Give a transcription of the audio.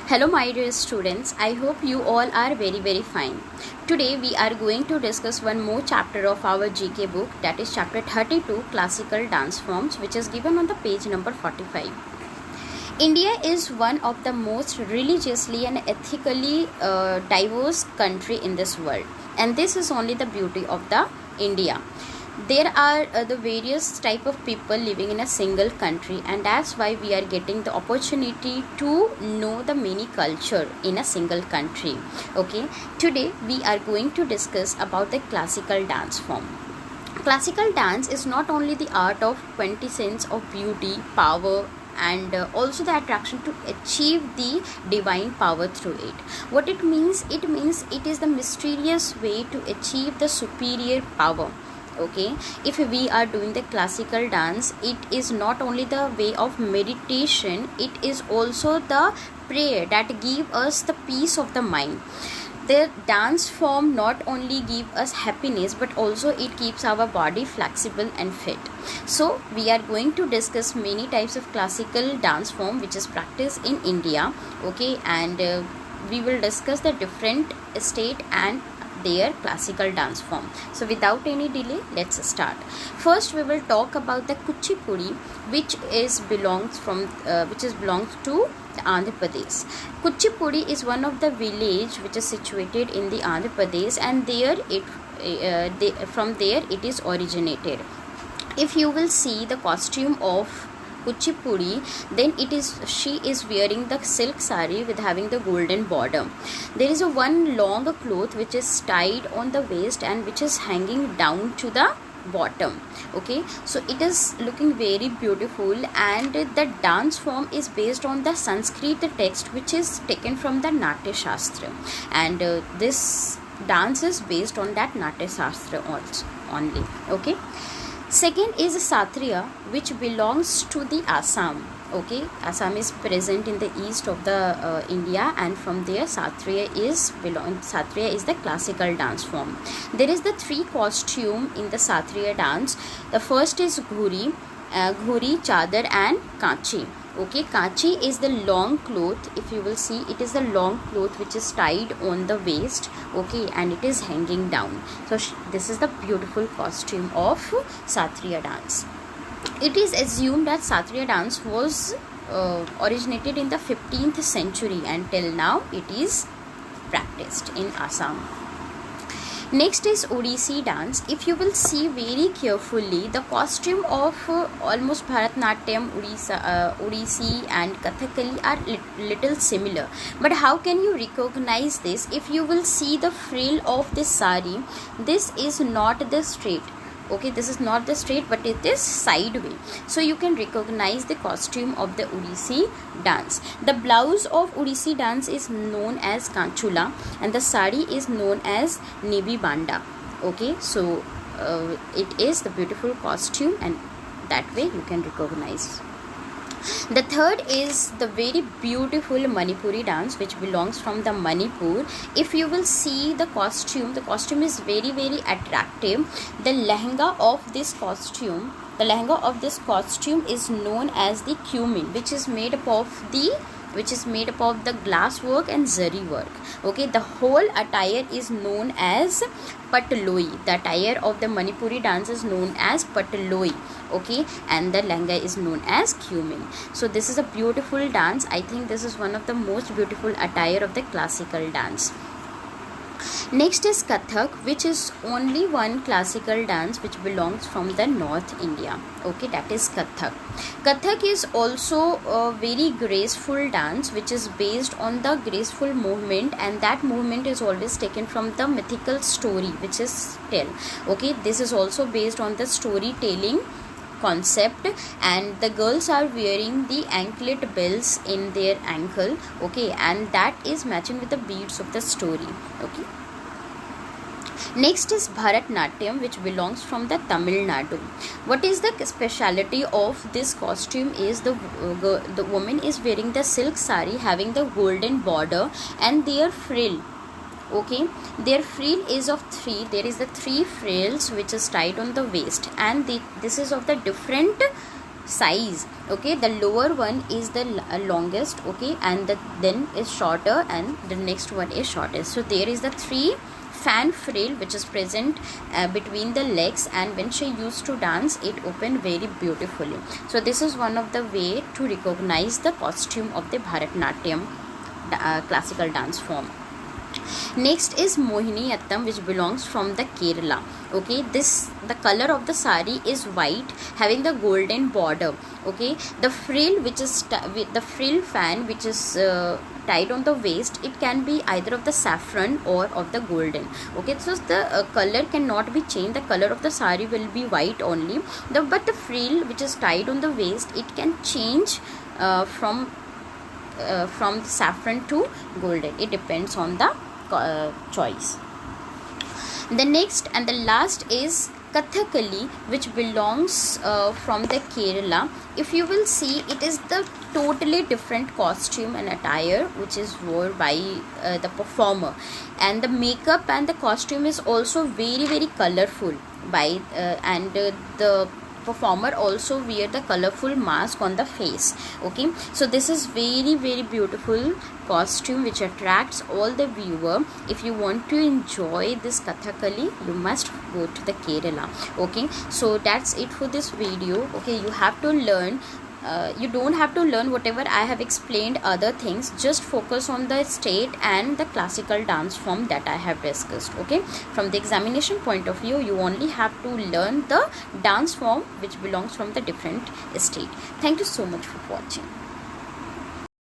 Hello my dear students, I hope you all are very fine. Today we are going to discuss one more chapter of our GK book, that is chapter 32, Classical Dance Forms, which is given on the page number 45. India is one of the most religiously and ethically diverse country in this world, and this is only the beauty of the India. There are the various type of people living in a single country, and that's why we are getting the opportunity to know the many culture in a single country. Okay, today we are going to discuss about the classical dance form. Classical dance is not only the art of quintessence of beauty, power, and also the attraction to achieve the divine power through it. What it means it is the mysterious way to achieve the superior power. Okay, if we are doing the classical dance, it is not only the way of meditation, it is also the prayer that give us the peace of the mind. The dance form not only give us happiness, but also it keeps our body flexible and fit. So we are going to discuss many types of classical dance form which is practiced in India. Okay, and we will discuss the different state and their classical dance form. So without any delay, let's start. First we will talk about the Kuchipudi, which belongs to Andhra Pradesh. Kuchipudi is one of the village which is situated in the Andhra Pradesh, and from there it is originated. If you will see the costume of Kuchipudi, then she is wearing the silk sari with having the golden border. There is a one long cloth which is tied on the waist and which is hanging down to the bottom. Okay, so it is looking very beautiful, and the dance form is based on the Sanskrit text which is taken from the Natya Shastra, and this dance is based on that Natya Shastra only. Okay, second is Satriya, which belongs to the Assam. Okay, Assam is present in the east of the India, and from there Satriya is the classical dance form. There is the three costume in the Satriya dance. The first is Ghuri, Chadar and Kanchi. Okay, Kanchi is the long cloth. If you will see, it is the long cloth which is tied on the waist. Okay, and it is hanging down. So this is the beautiful costume of Satriya dance. It is assumed that Satriya dance was originated in the 15th century, and till now it is practiced in Assam. Next is Odissi dance. If you will see very carefully, the costume of almost Bharatnatyam, Odissi and Kathakali are little similar. But how can you recognize this? If you will see the frill of this sari, this is not the straight. Okay, this is not the straight, but it is sideway. So you can recognize the costume of the Odissi dance. The blouse of Odissi dance is known as Kanchula, and the sari is known as Nebi Banda. Okay, so it is the beautiful costume, and that way you can recognize. The third is the very beautiful Manipuri dance, which belongs from the Manipur. If you will see the costume is very attractive. The lehenga of this costume is known as the cumin, which is made up of the glass work and zari work. Okay, the whole attire is known as patloi. The attire of the Manipuri dance is known as patloi. Okay, and the lehenga is known as cumin. So this is a beautiful dance. I think this is one of the most beautiful attire of the classical dance. Next is Kathak, which is only one classical dance which belongs from the North India. Okay, that is Kathak. Kathak is also a very graceful dance which is based on the graceful movement, and that movement is always taken from the mythical story which is tell. Okay, this is also based on the storytelling concept, and the girls are wearing the anklet bells in their ankle. Okay, and that is matching with the beats of the story. Okay, next is Bharatnatyam, which belongs from the Tamil Nadu. What is the speciality of this costume is the woman is wearing the silk sari having the golden border and their frill. Okay, their frill is of three. There is the three frills which is tied on the waist, and this is of the different size. Okay, the lower one is the longest, okay, and then is shorter, and the next one is shortest. So there is the 3 fan frill which is present between the legs, and when she used to dance, it opened very beautifully. So this is one of the way to recognize the costume of the Bharatanatyam classical dance form. Next is Mohiniyattam, which belongs from the Kerala. Okay, the color of the sari is white, having the golden border. Okay, the frill which is the frill fan which is tied on the waist, it can be either of the saffron or of the golden. Okay, so the color cannot be changed. The color of the sari will be white only. But the frill which is tied on the waist, it can change from saffron to golden. It depends on the choice. The next and the last is Kathakali, which belongs from the Kerala. If you will see, it is the totally different costume and attire which is worn by the performer, and the makeup and the costume is also very colorful and the performer also wear the colorful mask on the face. Okay, so this is very beautiful costume which attracts all the viewer. If you want to enjoy this Kathakali, you must go to the Kerala. Okay, so that's it for this video. Okay, you have to learn you don't have to learn whatever I have explained other things. Just focus on the state and the classical dance form that I have discussed. Okay, from the examination point of view, you only have to learn the dance form which belongs from the different state. Thank you so much for watching.